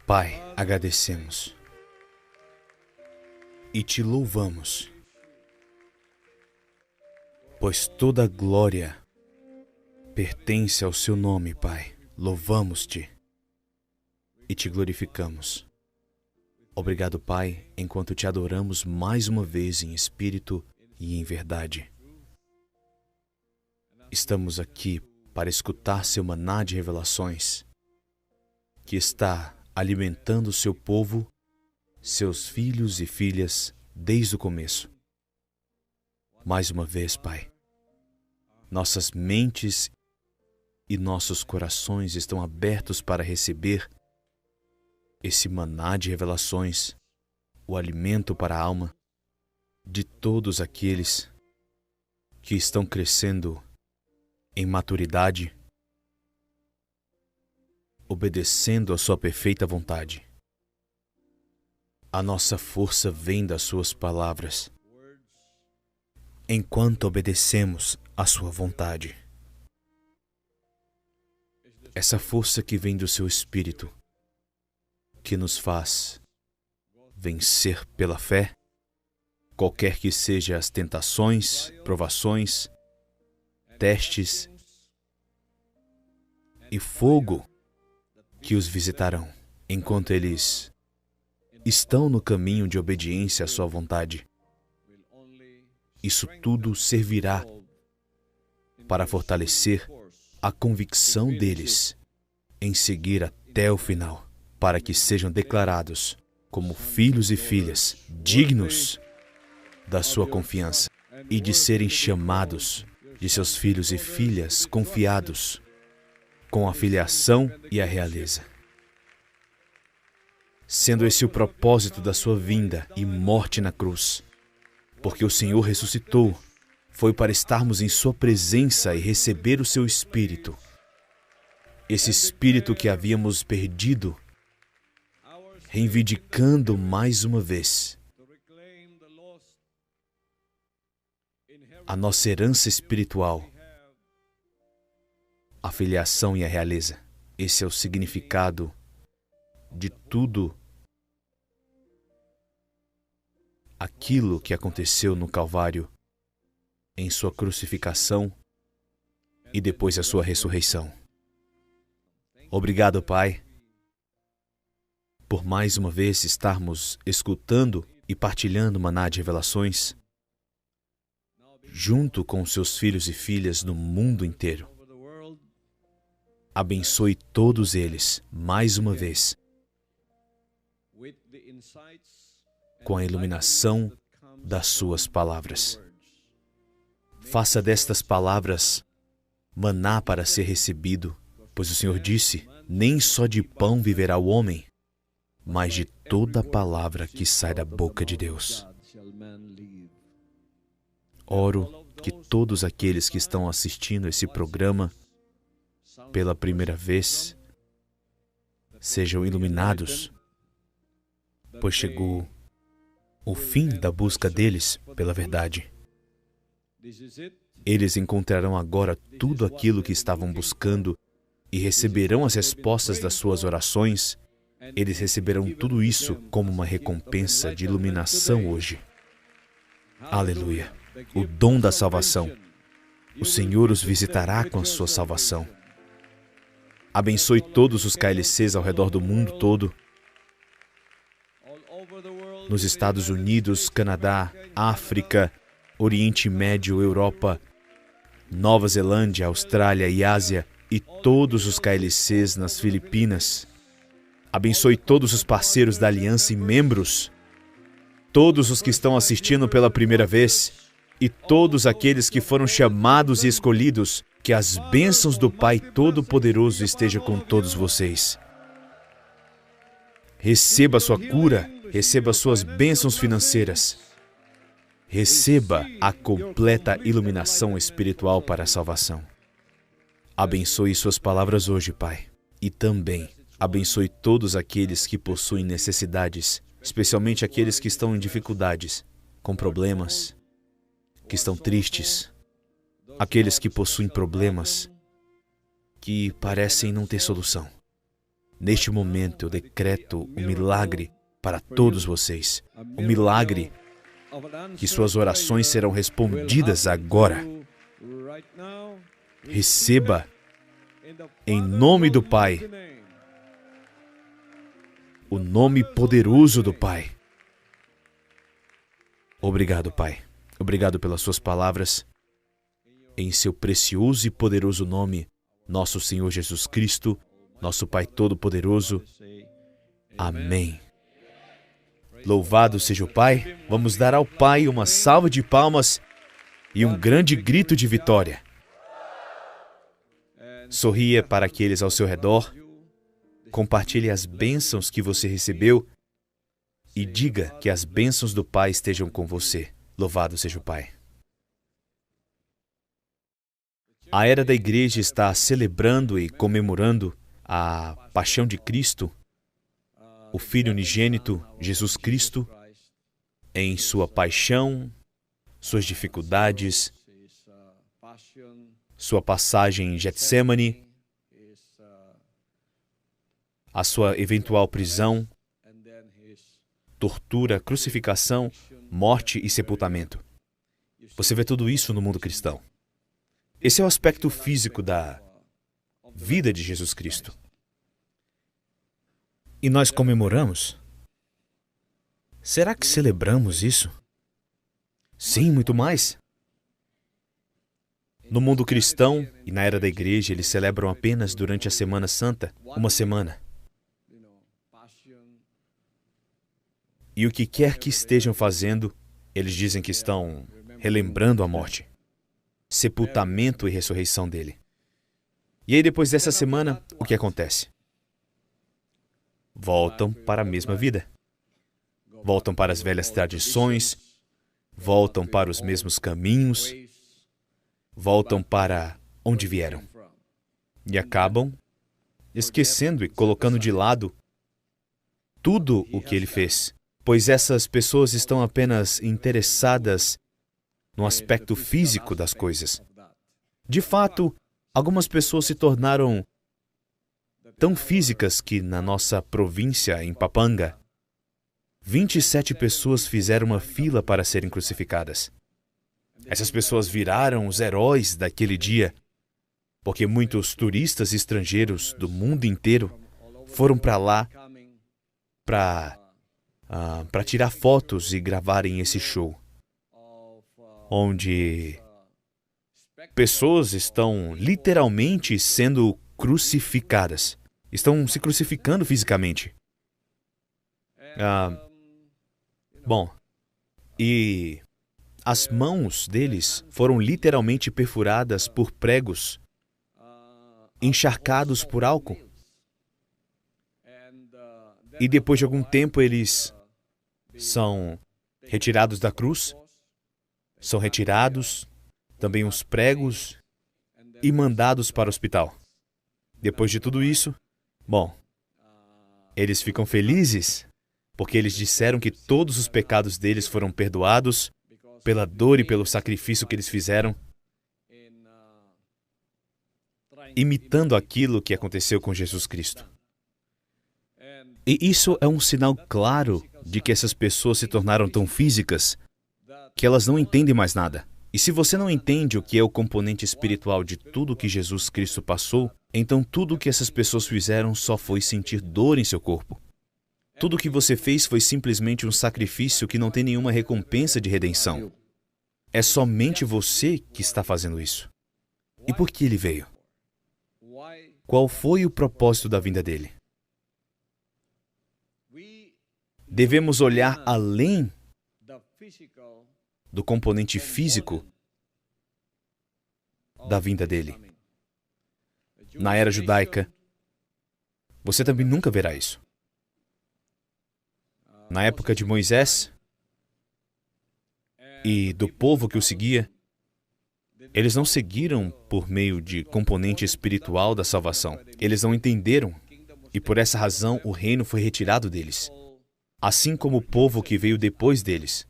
Pai, agradecemos e te louvamos, pois toda a glória pertence ao seu nome, Pai. Louvamos-te e te glorificamos. Obrigado, Pai, enquanto te adoramos mais uma vez em espírito e em verdade. Estamos aqui para escutar seu maná de revelações, que está alimentando seu povo, seus filhos e filhas, desde o começo. Mais uma vez, Pai, nossas mentes e nossos corações estão abertos para receber esse maná de revelações, o alimento para a alma de todos aqueles que estão crescendo em maturidade, obedecendo à sua perfeita vontade. A nossa força vem das suas palavras, enquanto obedecemos à sua vontade. Essa força que vem do seu Espírito, que nos faz vencer pela fé, qualquer que sejam as tentações, provações, testes e fogo que os visitarão, enquanto eles estão no caminho de obediência à sua vontade. Isso tudo servirá para fortalecer a convicção deles em seguir até o final, para que sejam declarados como filhos e filhas dignos da sua confiança e de serem chamados de seus filhos e filhas confiados com a filiação e a realeza. Sendo esse o propósito da sua vinda e morte na cruz, porque o Senhor ressuscitou, foi para estarmos em sua presença e receber o seu Espírito. Esse Espírito que havíamos perdido, reivindicando mais uma vez a nossa herança espiritual, a filiação e a realeza. Esse é o significado de tudo aquilo que aconteceu no Calvário, em sua crucificação e depois a sua ressurreição. Obrigado, Pai, por mais uma vez estarmos escutando e partilhando o maná de revelações junto com seus filhos e filhas no mundo inteiro. Abençoe todos eles, mais uma vez, com a iluminação das suas palavras. Faça destas palavras maná para ser recebido, pois o Senhor disse: nem só de pão viverá o homem, mas de toda palavra que sai da boca de Deus. Oro que todos aqueles que estão assistindo esse programa pela primeira vez sejam iluminados, pois chegou o fim da busca deles pela verdade. Eles encontrarão agora tudo aquilo que estavam buscando e receberão as respostas das suas orações. Eles receberão tudo isso como uma recompensa de iluminação hoje. Aleluia! O dom da salvação. O Senhor os visitará com a sua salvação. Abençoe todos os KLCs ao redor do mundo todo, nos Estados Unidos, Canadá, África, Oriente Médio, Europa, Nova Zelândia, Austrália e Ásia, e todos os KLCs nas Filipinas. Abençoe todos os parceiros da aliança e membros, todos os que estão assistindo pela primeira vez, e todos aqueles que foram chamados e escolhidos. Que as bênçãos do Pai Todo-Poderoso estejam com todos vocês. Receba a sua cura, receba as suas bênçãos financeiras. Receba a completa iluminação espiritual para a salvação. Abençoe suas palavras hoje, Pai. E também abençoe todos aqueles que possuem necessidades, especialmente aqueles que estão em dificuldades, com problemas, que estão tristes, aqueles que possuem problemas que parecem não ter solução. Neste momento eu decreto um milagre para todos vocês. Um milagre que suas orações serão respondidas agora. Receba, em nome do Pai, o nome poderoso do Pai. Obrigado, Pai. Obrigado pelas suas palavras. Em seu precioso e poderoso nome, nosso Senhor Jesus Cristo, nosso Pai Todo-Poderoso. Amém. Louvado seja o Pai. Vamos dar ao Pai uma salva de palmas e um grande grito de vitória. Sorria para aqueles ao seu redor. Compartilhe as bênçãos que você recebeu e diga que as bênçãos do Pai estejam com você. Louvado seja o Pai. A era da igreja está celebrando e comemorando a paixão de Cristo, o Filho unigênito, Jesus Cristo, em sua paixão, suas dificuldades, sua passagem em Getsêmani, a sua eventual prisão, tortura, crucificação, morte e sepultamento. Você vê tudo isso no mundo cristão. Esse é o aspecto físico da vida de Jesus Cristo. E nós comemoramos? Será que celebramos isso? Sim, muito mais. No mundo cristão e na era da igreja, eles celebram apenas durante a Semana Santa, uma semana. E o que quer que estejam fazendo, eles dizem que estão relembrando a morte, sepultamento e ressurreição dele. E aí, depois dessa semana, o que acontece? Voltam para a mesma vida. Voltam para as velhas tradições, voltam para os mesmos caminhos, voltam para onde vieram. E acabam esquecendo e colocando de lado tudo o que ele fez, pois essas pessoas estão apenas interessadas no aspecto físico das coisas. De fato, algumas pessoas se tornaram tão físicas que na nossa província, em Pampanga, 27 pessoas fizeram uma fila para serem crucificadas. Essas pessoas viraram os heróis daquele dia, porque muitos turistas estrangeiros do mundo inteiro foram para lá para tirar fotos e gravarem esse show, onde pessoas estão literalmente sendo crucificadas. Estão se crucificando fisicamente. E as mãos deles foram literalmente perfuradas por pregos, encharcados por álcool. E depois de algum tempo eles são retirados da cruz, são retirados também os pregos e mandados para o hospital. Depois de tudo isso, eles ficam felizes porque eles disseram que todos os pecados deles foram perdoados pela dor e pelo sacrifício que eles fizeram, imitando aquilo que aconteceu com Jesus Cristo. E isso é um sinal claro de que essas pessoas se tornaram tão físicas que elas não entendem mais nada. E se você não entende o que é o componente espiritual de tudo que Jesus Cristo passou, então tudo o que essas pessoas fizeram só foi sentir dor em seu corpo. Tudo o que você fez foi simplesmente um sacrifício que não tem nenhuma recompensa de redenção. É somente você que está fazendo isso. E por que ele veio? Qual foi o propósito da vinda dele? Devemos olhar além do componente físico da vinda dele. Na era judaica, você também nunca verá isso. Na época de Moisés e do povo que o seguia, eles não seguiram por meio de componente espiritual da salvação. Eles não entenderam e por essa razão o reino foi retirado deles. Assim como o povo que veio depois deles.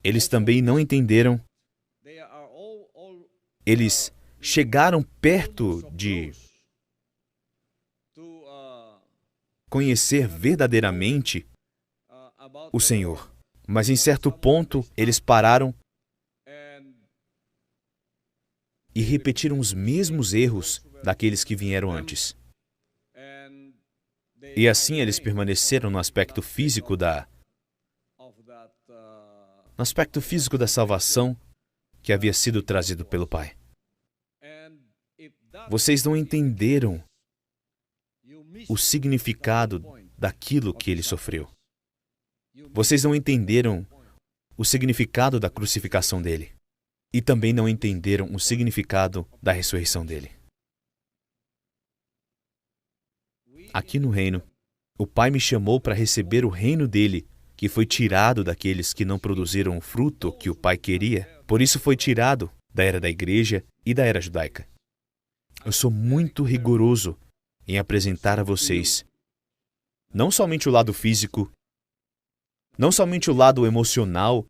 Eles também não entenderam. Eles chegaram perto de conhecer verdadeiramente o Senhor. Mas em certo ponto, eles pararam e repetiram os mesmos erros daqueles que vieram antes. E assim eles permaneceram no aspecto físico da salvação que havia sido trazido pelo Pai. Vocês não entenderam o significado daquilo que ele sofreu. Vocês não entenderam o significado da crucificação dele. E também não entenderam o significado da ressurreição dele. Aqui no reino, o Pai me chamou para receber o reino dele, que foi tirado daqueles que não produziram o fruto que o Pai queria. Por isso foi tirado da era da igreja e da era judaica. Eu sou muito rigoroso em apresentar a vocês não somente o lado físico, não somente o lado emocional,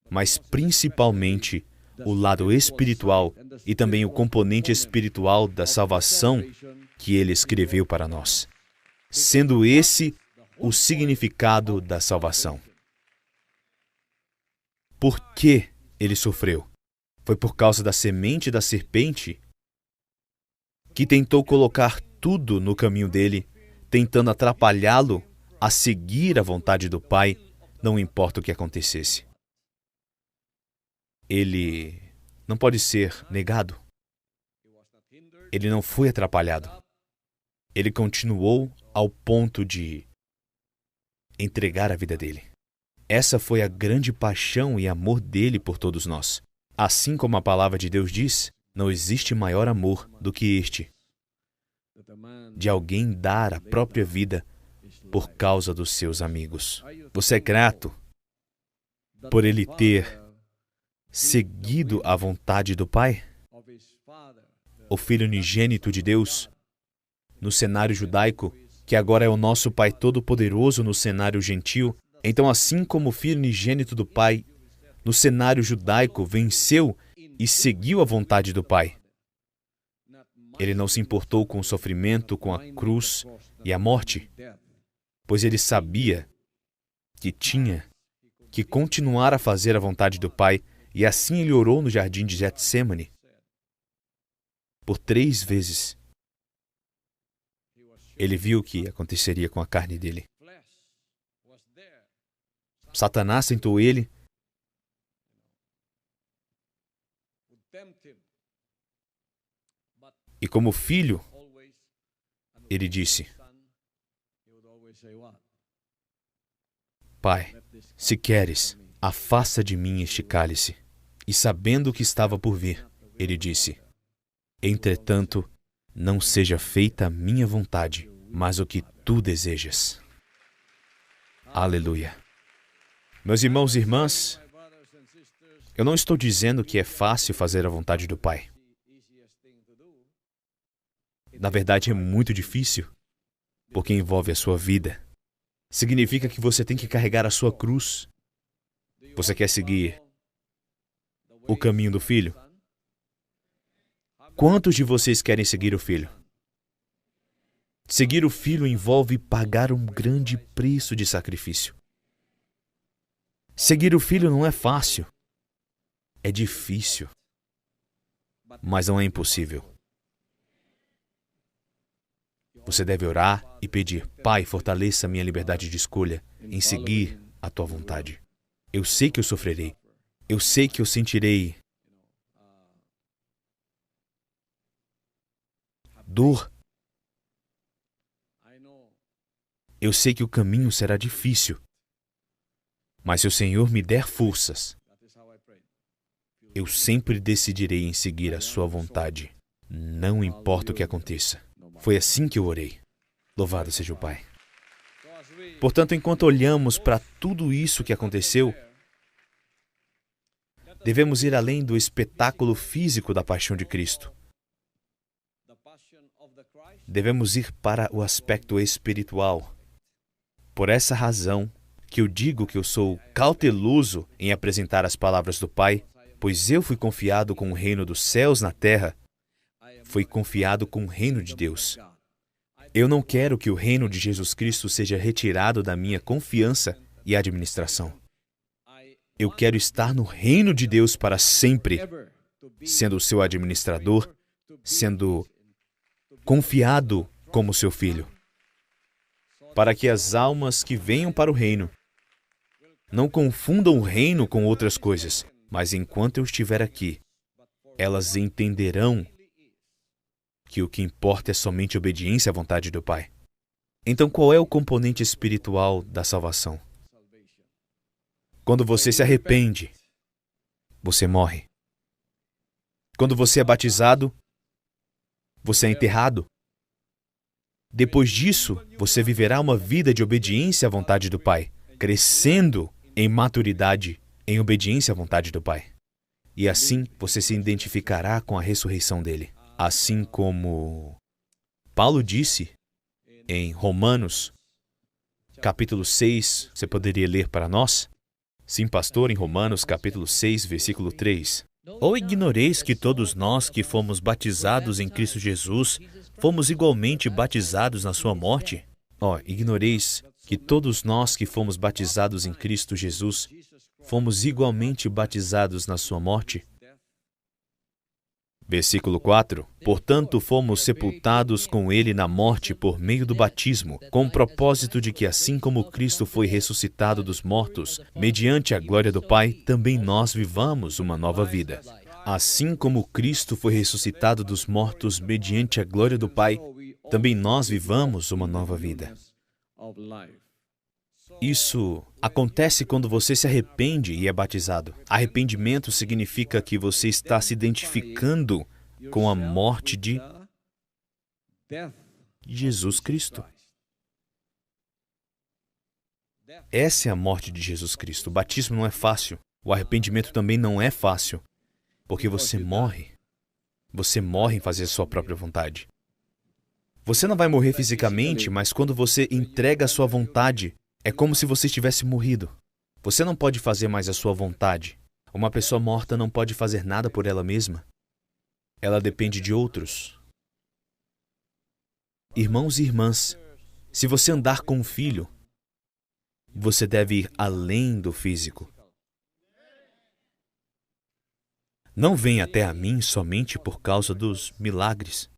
mas principalmente o lado espiritual e também o componente espiritual da salvação que ele escreveu para nós, sendo esse o significado da salvação. Por que ele sofreu? Foi por causa da semente da serpente que tentou colocar tudo no caminho dele, tentando atrapalhá-lo a seguir a vontade do Pai, não importa o que acontecesse. Ele não pode ser negado. Ele não foi atrapalhado. Ele continuou ao ponto de entregar a vida dele. Essa foi a grande paixão e amor dele por todos nós. Assim como a palavra de Deus diz, não existe maior amor do que este, de alguém dar a própria vida por causa dos seus amigos. Você é grato por ele ter seguido a vontade do Pai? O Filho unigênito de Deus, no cenário judaico, que agora é o nosso Pai Todo-Poderoso no cenário gentil. Então, assim como o Filho unigênito do Pai, no cenário judaico, venceu e seguiu a vontade do Pai. Ele não se importou com o sofrimento, com a cruz e a morte, pois ele sabia que tinha que continuar a fazer a vontade do Pai, e assim ele orou no jardim de Getsêmani por 3 vezes. Ele viu o que aconteceria com a carne dele. Satanás tentou ele e como filho, ele disse: Pai, se queres, afasta de mim este cálice. E sabendo o que estava por vir, ele disse: Entretanto, não seja feita a minha vontade, mas o que tu desejas. Aleluia. Meus irmãos e irmãs, eu não estou dizendo que é fácil fazer a vontade do Pai. Na verdade, é muito difícil, porque envolve a sua vida. Significa que você tem que carregar a sua cruz. Você quer seguir o caminho do Filho? Quantos de vocês querem seguir o Filho? Seguir o Filho envolve pagar um grande preço de sacrifício. Seguir o Filho não é fácil. É difícil. Mas não é impossível. Você deve orar e pedir: Pai, fortaleça minha liberdade de escolha em seguir a tua vontade. Eu sei que eu sofrerei. Eu sei que eu sentirei dor. Eu sei que o caminho será difícil. Mas se o Senhor me der forças, eu sempre decidirei em seguir a sua vontade. Não importa o que aconteça. Foi assim que eu orei. Louvado seja o Pai. Portanto, enquanto olhamos para tudo isso que aconteceu, devemos ir além do espetáculo físico da paixão de Cristo. Devemos ir para o aspecto espiritual. Por essa razão que eu digo que eu sou cauteloso em apresentar as palavras do Pai, pois eu fui confiado com o reino dos céus na terra, fui confiado com o reino de Deus. Eu não quero que o reino de Jesus Cristo seja retirado da minha confiança e administração. Eu quero estar no reino de Deus para sempre, sendo o seu administrador, sendo confiado como seu filho, para que as almas que venham para o reino não confundam o reino com outras coisas, mas enquanto eu estiver aqui, elas entenderão que o que importa é somente obediência à vontade do Pai. Então, qual é o componente espiritual da salvação? Quando você se arrepende, você morre. Quando você é batizado, você é enterrado. Depois disso, você viverá uma vida de obediência à vontade do Pai, crescendo em maturidade, em obediência à vontade do Pai. E assim, você se identificará com a ressurreição dele. Assim como Paulo disse em Romanos, capítulo 6, você poderia ler para nós? Sim, pastor, em Romanos, capítulo 6, versículo 3. Ou ignoreis que todos nós que fomos batizados em Cristo Jesus, fomos igualmente batizados na sua morte? Ignoreis que todos nós que fomos batizados em Cristo Jesus, fomos igualmente batizados na sua morte? Versículo 4. Portanto, fomos sepultados com ele na morte por meio do batismo, com o propósito de que, assim como Cristo foi ressuscitado dos mortos, mediante a glória do Pai, também nós vivamos uma nova vida. Assim como Cristo foi ressuscitado dos mortos mediante a glória do Pai, também nós vivamos uma nova vida. Isso acontece quando você se arrepende e é batizado. Arrependimento significa que você está se identificando com a morte de Jesus Cristo. Essa é a morte de Jesus Cristo. O batismo não é fácil. O arrependimento também não é fácil, porque você morre. Você morre em fazer a sua própria vontade. Você não vai morrer fisicamente, mas quando você entrega a sua vontade, é como se você tivesse morrido. Você não pode fazer mais a sua vontade. Uma pessoa morta não pode fazer nada por ela mesma. Ela depende de outros. Irmãos e irmãs, se você andar com um filho, você deve ir além do físico. Não venha até a mim somente por causa dos milagres.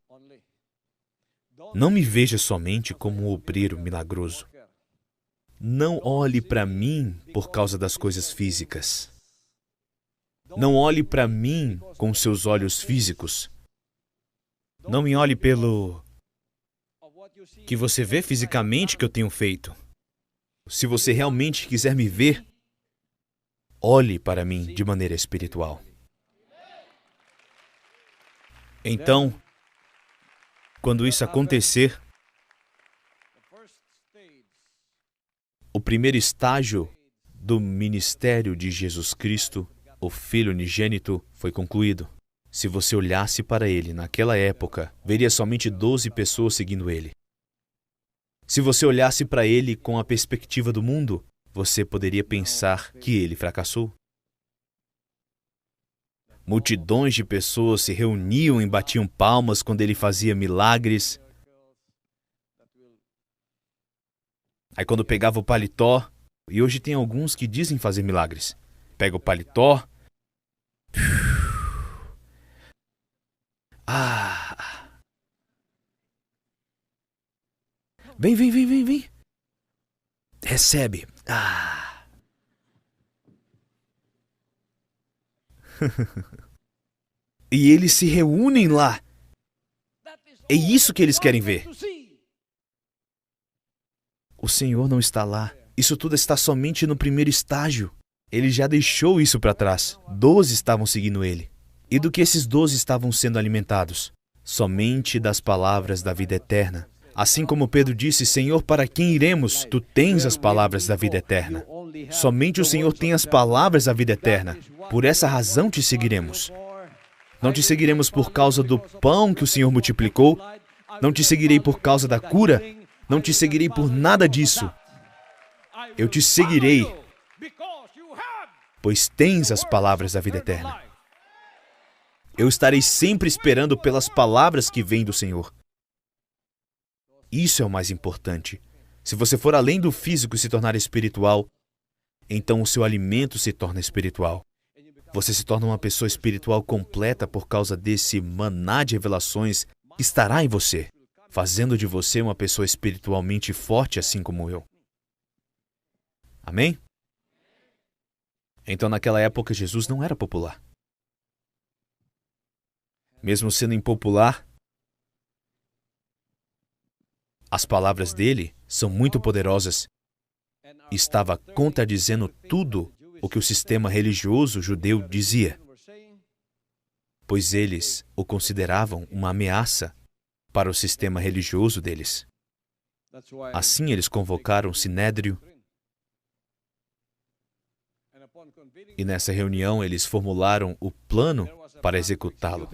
Não me veja somente como um obreiro milagroso. Não olhe para mim por causa das coisas físicas. Não olhe para mim com seus olhos físicos. Não me olhe pelo que você vê fisicamente que eu tenho feito. Se você realmente quiser me ver, olhe para mim de maneira espiritual. Então, quando isso acontecer, o primeiro estágio do ministério de Jesus Cristo, o Filho unigênito, foi concluído. Se você olhasse para ele naquela época, veria somente 12 pessoas seguindo ele. Se você olhasse para ele com a perspectiva do mundo, você poderia pensar que ele fracassou. Multidões de pessoas se reuniam e batiam palmas quando ele fazia milagres. Aí quando pegava o paletó, e hoje tem alguns que dizem fazer milagres. Pega o paletó. Vem. Recebe. E eles se reúnem lá. É isso que eles querem ver. O Senhor não está lá. Isso tudo está somente no primeiro estágio. Ele já deixou isso para trás. 12 estavam seguindo ele. E do que esses 12 estavam sendo alimentados? Somente das palavras da vida eterna. Assim como Pedro disse, Senhor, para quem iremos? Tu tens as palavras da vida eterna. Somente o Senhor tem as palavras da vida eterna. Por essa razão te seguiremos. Não te seguiremos por causa do pão que o Senhor multiplicou. Não te seguirei por causa da cura. Não te seguirei por nada disso. Eu te seguirei, pois tens as palavras da vida eterna. Eu estarei sempre esperando pelas palavras que vêm do Senhor. Isso é o mais importante. Se você for além do físico e se tornar espiritual, então o seu alimento se torna espiritual. Você se torna uma pessoa espiritual completa por causa desse maná de revelações que estará em você, fazendo de você uma pessoa espiritualmente forte, assim como eu. Amém? Então, naquela época, Jesus não era popular. Mesmo sendo impopular, as palavras dele são muito poderosas e estava contradizendo tudo o que o sistema religioso judeu dizia, pois eles o consideravam uma ameaça para o sistema religioso deles. Assim, eles convocaram o Sinédrio e nessa reunião eles formularam o plano para executá-lo.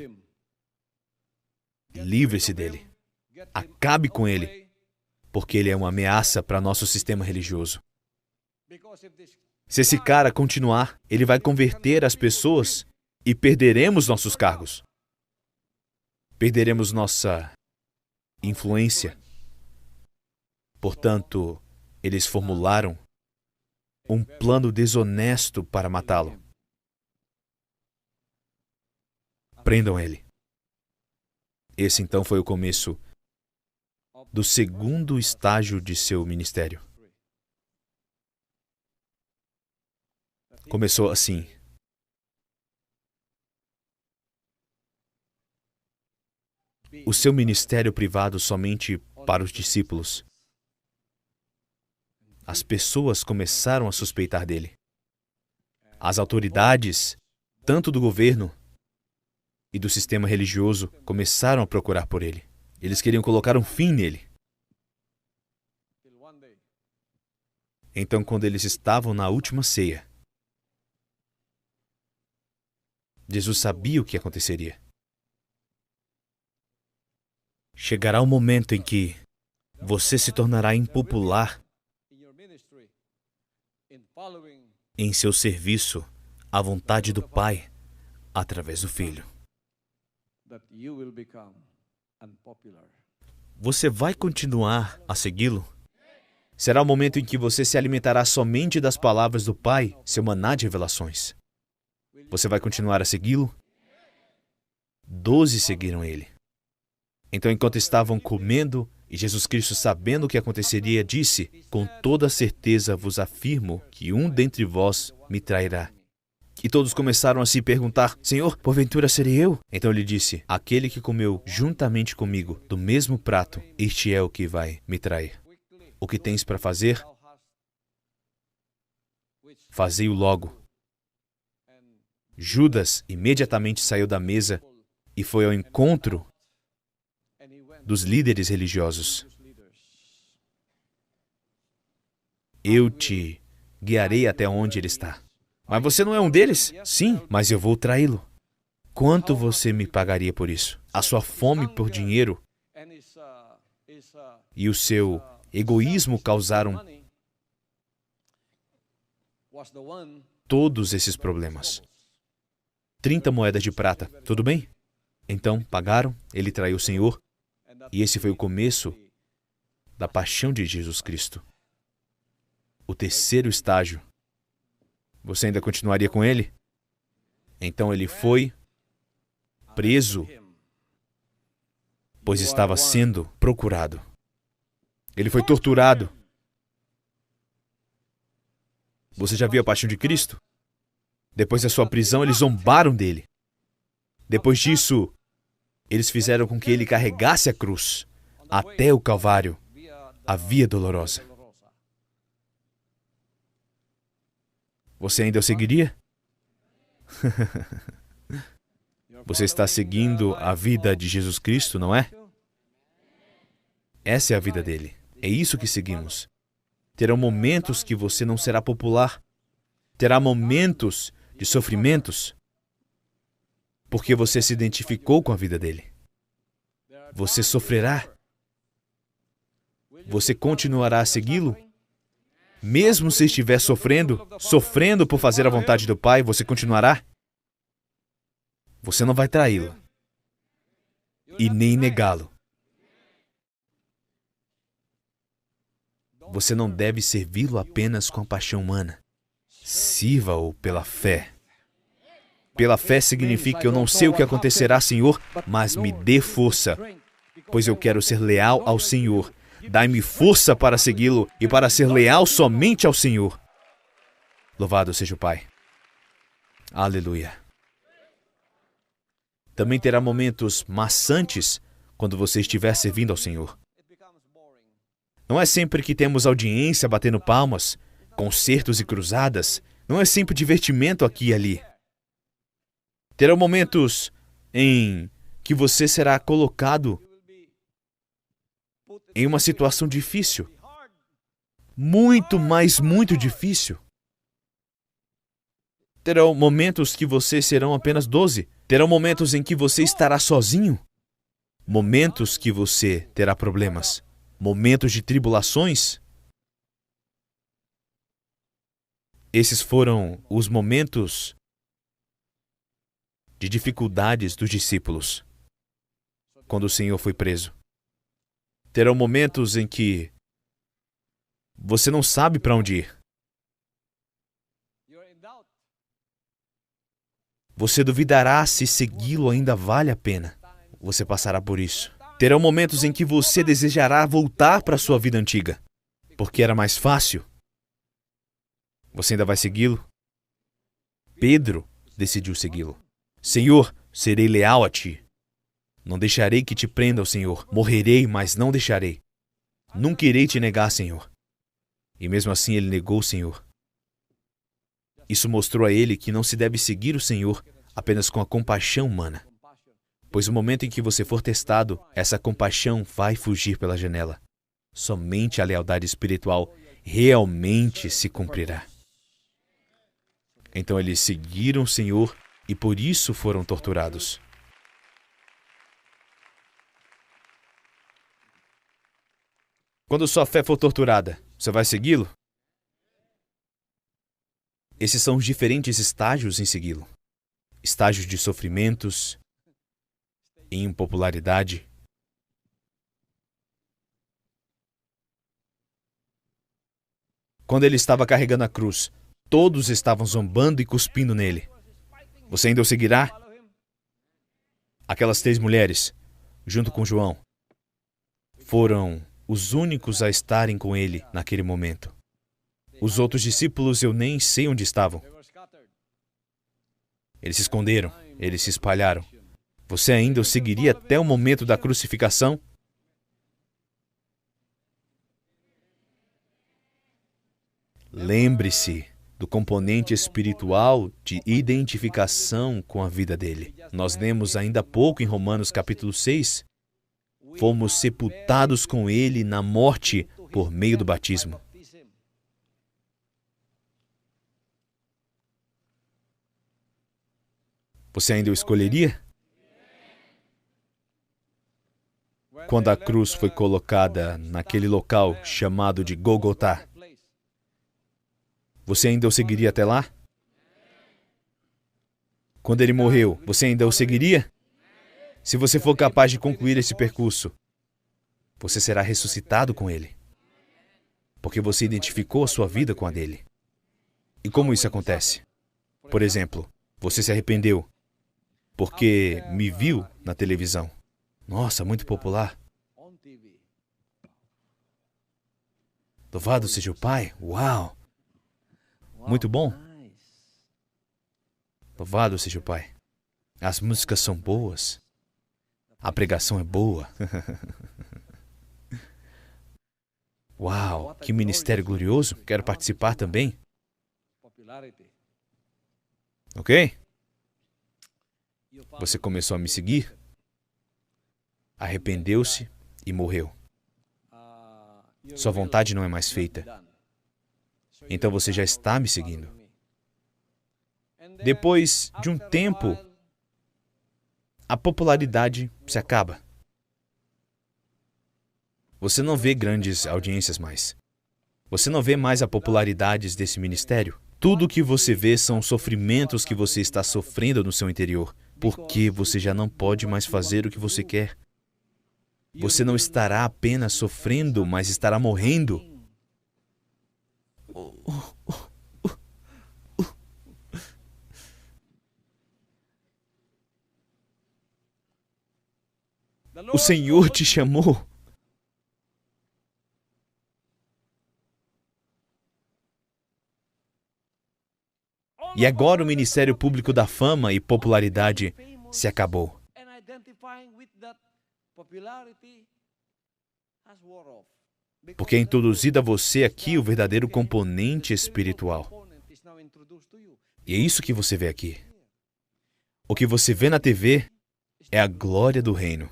Livre-se dele. Acabe com ele, porque ele é uma ameaça para nosso sistema religioso. Se esse cara continuar, ele vai converter as pessoas e perderemos nossos cargos. Perderemos nossa influência. Portanto, eles formularam um plano desonesto para matá-lo. Prendam ele. Esse então foi o começo do segundo estágio de seu ministério. Começou assim. O seu ministério privado somente para os discípulos. As pessoas começaram a suspeitar dele. As autoridades, tanto do governo e do sistema religioso, começaram a procurar por ele. Eles queriam colocar um fim nele. Então, quando eles estavam na última ceia, Jesus sabia o que aconteceria. Chegará um momento em que você se tornará impopular em seu serviço à vontade do Pai através do Filho. Você vai continuar a segui-lo? Será o momento em que você se alimentará somente das palavras do Pai, seu maná de revelações. Você vai continuar a segui-lo? 12 seguiram ele. Então, enquanto estavam comendo, e Jesus Cristo, sabendo o que aconteceria, disse: "Com toda certeza vos afirmo que um dentre vós me trairá." E todos começaram a se perguntar: "Senhor, porventura serei eu?" Então ele disse: "Aquele que comeu juntamente comigo do mesmo prato, este é o que vai me trair. O que tens para fazer? Fazei-o logo." Judas imediatamente saiu da mesa e foi ao encontro dos líderes religiosos. "Eu te guiarei até onde ele está." "Mas você não é um deles?" "Sim, mas eu vou traí-lo." "Quanto você me pagaria por isso?" A sua fome por dinheiro e o seu egoísmo causaram todos esses problemas. 30 moedas de prata, tudo bem? Então, pagaram, ele traiu o Senhor, e esse foi o começo da paixão de Jesus Cristo. O terceiro estágio. Você ainda continuaria com ele? Então ele foi preso, pois estava sendo procurado. Ele foi torturado. Você já viu a paixão de Cristo? Depois da sua prisão, eles zombaram dele. Depois disso, eles fizeram com que ele carregasse a cruz até o Calvário, a via dolorosa. Você ainda o seguiria? Você está seguindo a vida de Jesus Cristo, não é? Essa é a vida dele. É isso que seguimos. Terão momentos que você não será popular. Terá momentos de sofrimentos, porque você se identificou com a vida dele. Você sofrerá. Você continuará a segui-lo? Mesmo se estiver sofrendo por fazer a vontade do Pai, você continuará? Você não vai traí-lo e nem negá-lo. Você não deve servi-lo apenas com a paixão humana. Sirva-o pela fé. Pela fé significa: eu não sei o que acontecerá, Senhor, mas me dê força, pois eu quero ser leal ao Senhor. Dai-me força para segui-lo e para ser leal somente ao Senhor. Louvado seja o Pai. Aleluia. Também terá momentos maçantes quando você estiver servindo ao Senhor. Não é sempre que temos audiência batendo palmas, concertos e cruzadas. Não é sempre divertimento aqui e ali. Terão momentos em que você será colocado em uma situação difícil. Muito, mas muito difícil. Terão momentos que vocês serão apenas 12. Terão momentos em que você estará sozinho. Momentos que você terá problemas. Momentos de tribulações. Esses foram os momentos de dificuldades dos discípulos quando o Senhor foi preso. Terão momentos em que você não sabe para onde ir. Você duvidará se segui-lo ainda vale a pena. Você passará por isso. Terão momentos em que você desejará voltar para a sua vida antiga, porque era mais fácil. Você ainda vai segui-lo? Pedro decidiu segui-lo. Senhor, serei leal a ti. Não deixarei que te prenda, Senhor. Morrerei, mas não deixarei. Nunca irei te negar, Senhor. E mesmo assim ele negou o Senhor. Isso mostrou a ele que não se deve seguir o Senhor apenas com a compaixão humana. Pois no momento em que você for testado, essa compaixão vai fugir pela janela. Somente a lealdade espiritual realmente se cumprirá. Então eles seguiram o Senhor e por isso foram torturados. Quando sua fé for torturada, você vai segui-lo? Esses são os diferentes estágios em segui-lo. Estágios de sofrimentos, impopularidade. Quando ele estava carregando a cruz, todos estavam zombando e cuspindo nele. Você ainda o seguirá? Aquelas 3 mulheres, junto com João, foram os únicos a estarem com ele naquele momento. Os outros discípulos eu nem sei onde estavam. Eles se esconderam, eles se espalharam. Você ainda o seguiria até o momento da crucificação? Lembre-se do componente espiritual de identificação com a vida dele. Nós lemos ainda há pouco em Romanos capítulo 6. Fomos sepultados com ele na morte por meio do batismo. Você ainda o escolheria? Quando a cruz foi colocada naquele local chamado de Gólgota, você ainda o seguiria até lá? Quando ele morreu, você ainda o seguiria? Se você for capaz de concluir esse percurso, você será ressuscitado com ele, porque você identificou a sua vida com a dele. E como isso acontece? Por exemplo, você se arrependeu porque me viu na televisão. Nossa, muito popular. Louvado seja o Pai. Uau! Muito bom. Louvado seja o Pai. As músicas são boas. A pregação é boa. Uau, que ministério glorioso. Quero participar também. Ok? Você começou a me seguir, arrependeu-se e morreu. Sua vontade não é mais feita. Então você já está me seguindo. Depois de um tempo, a popularidade se acaba. Você não vê grandes audiências mais. Você não vê mais a popularidade desse ministério. Tudo o que você vê são sofrimentos que você está sofrendo no seu interior, porque você já não pode mais fazer o que você quer. Você não estará apenas sofrendo, mas estará morrendo. O Senhor te chamou. E agora o Ministério Público da fama e popularidade se acabou. Porque é introduzido a você aqui o verdadeiro componente espiritual. E é isso que você vê aqui. O que você vê na TV é a glória do reino.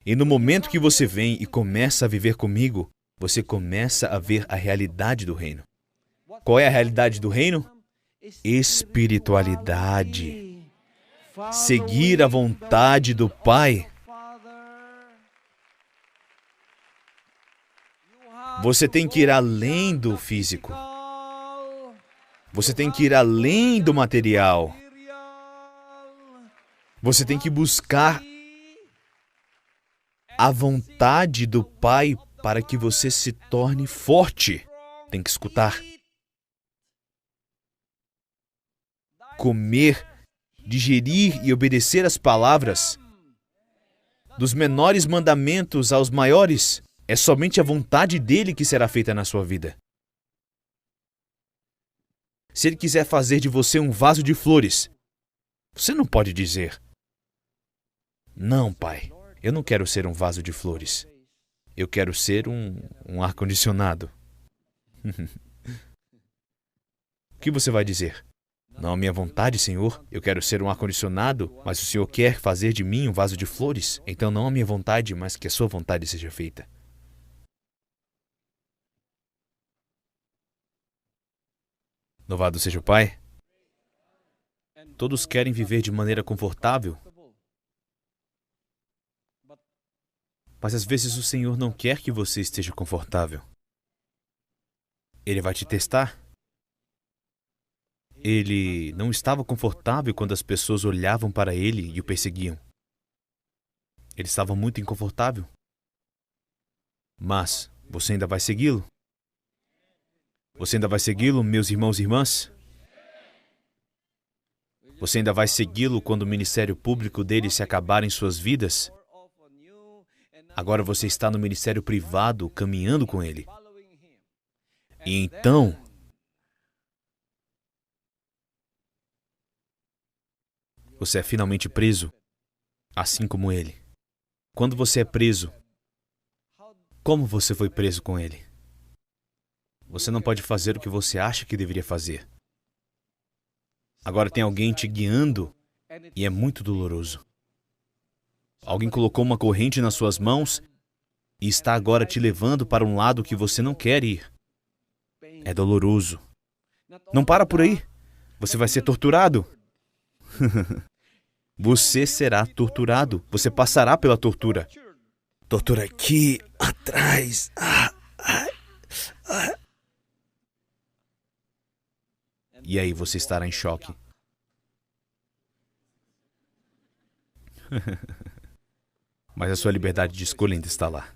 E no momento que você vem e começa a viver comigo, você começa a ver a realidade do reino. Qual é a realidade do reino? Espiritualidade. Seguir a vontade do Pai. Você tem que ir além do físico. Você tem que ir além do material. Você tem que buscar a vontade do Pai para que você se torne forte. Tem que escutar. Comer, digerir e obedecer as palavras. Dos menores mandamentos aos maiores, é somente a vontade dele que será feita na sua vida. Se ele quiser fazer de você um vaso de flores, você não pode dizer: não, Pai, eu não quero ser um vaso de flores. Eu quero ser um ar-condicionado. O que você vai dizer? Não, a minha vontade, Senhor, eu quero ser um ar-condicionado, mas o Senhor quer fazer de mim um vaso de flores. Então não a minha vontade, mas que a sua vontade seja feita. Louvado seja o Pai. Todos querem viver de maneira confortável. Mas às vezes o Senhor não quer que você esteja confortável. Ele vai te testar. Ele não estava confortável quando as pessoas olhavam para ele e o perseguiam. Ele estava muito inconfortável. Mas você ainda vai segui-lo? Você ainda vai segui-lo, meus irmãos e irmãs? Você ainda vai segui-lo quando o ministério público dele se acabar em suas vidas? Agora você está no ministério privado, caminhando com ele. E então, você é finalmente preso, assim como ele. Quando você é preso, como você foi preso com ele? Você não pode fazer o que você acha que deveria fazer. Agora tem alguém te guiando e é muito doloroso. Alguém colocou uma corrente nas suas mãos e está agora te levando para um lado que você não quer ir. É doloroso. Não para por aí. Você vai ser torturado. Você será torturado. Você passará pela tortura. Tortura aqui, atrás. E aí você estará em choque. Mas a sua liberdade de escolha ainda está lá.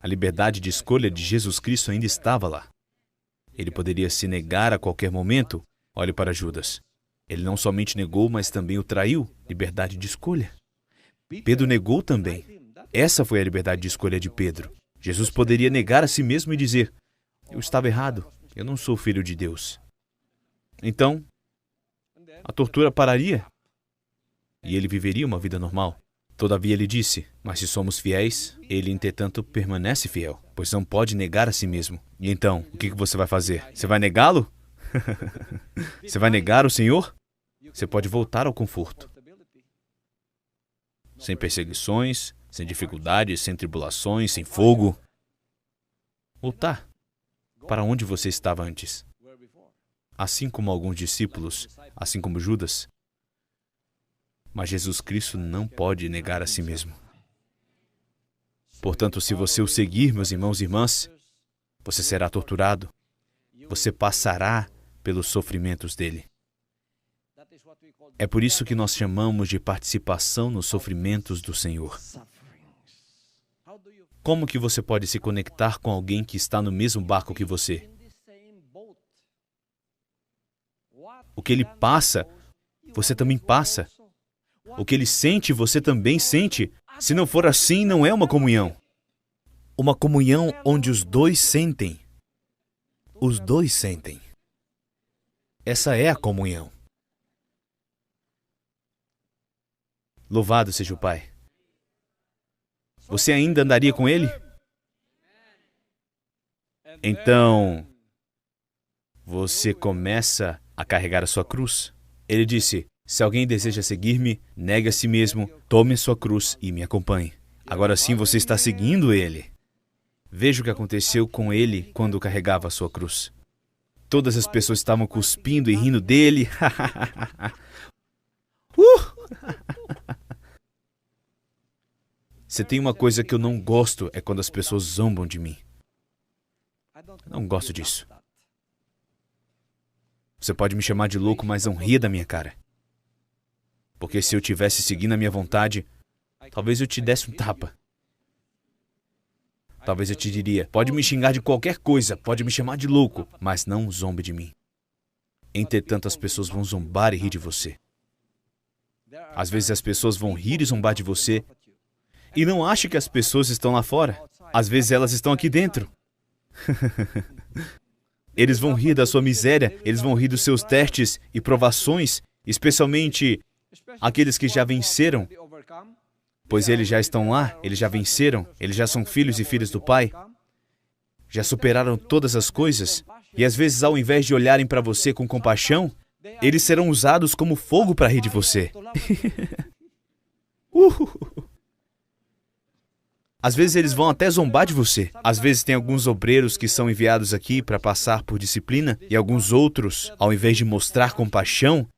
A liberdade de escolha de Jesus Cristo ainda estava lá. Ele poderia se negar a qualquer momento. Olhe para Judas. Ele não somente negou, mas também o traiu. Liberdade de escolha. Pedro negou também. Essa foi a liberdade de escolha de Pedro. Jesus poderia negar a si mesmo e dizer: eu estava errado, eu não sou filho de Deus. Então, a tortura pararia e ele viveria uma vida normal. Todavia ele disse: mas se somos fiéis, ele, entretanto, permanece fiel, pois não pode negar a si mesmo. E então, o que você vai fazer? Você vai negá-lo? Você vai negar o Senhor? Você pode voltar ao conforto. Sem perseguições, sem dificuldades, sem tribulações, sem fogo. Voltar para onde você estava antes. Assim como alguns discípulos, assim como Judas. Mas Jesus Cristo não pode negar a si mesmo. Portanto, se você o seguir, meus irmãos e irmãs, você será torturado. Você passará pelos sofrimentos dele. É por isso que nós chamamos de participação nos sofrimentos do Senhor. Como que você pode se conectar com alguém que está no mesmo barco que você? O que ele passa, você também passa. O que ele sente, você também sente. Se não for assim, não é uma comunhão. Uma comunhão onde os dois sentem. Os dois sentem. Essa é a comunhão. Louvado seja o Pai. Você ainda andaria com ele? Então, você começa a carregar a sua cruz. Ele disse, se alguém deseja seguir-me, negue a si mesmo, tome a sua cruz e me acompanhe. Agora sim você está seguindo ele. Veja o que aconteceu com ele quando carregava a sua cruz. Todas as pessoas estavam cuspindo e rindo dele. Se tem uma coisa que eu não gosto é quando as pessoas zombam de mim. Eu não gosto disso. Você pode me chamar de louco, mas não ria da minha cara. Porque se eu tivesse seguindo a minha vontade, talvez eu te desse um tapa. Talvez eu te diria, pode me xingar de qualquer coisa, pode me chamar de louco, mas não zombe de mim. Entretanto, as pessoas vão zombar e rir de você. Às vezes as pessoas vão rir e zombar de você, e não ache que as pessoas estão lá fora. Às vezes elas estão aqui dentro. Eles vão rir da sua miséria, eles vão rir dos seus testes e provações, especialmente aqueles que já venceram, pois eles já estão lá, eles já venceram, eles já são filhos e filhas do Pai, já superaram todas as coisas, e às vezes ao invés de olharem para você com compaixão, eles serão usados como fogo para rir de você. Às vezes eles vão até zombar de você. Às vezes tem alguns obreiros que são enviados aqui para passar por disciplina, e alguns outros, ao invés de mostrar compaixão,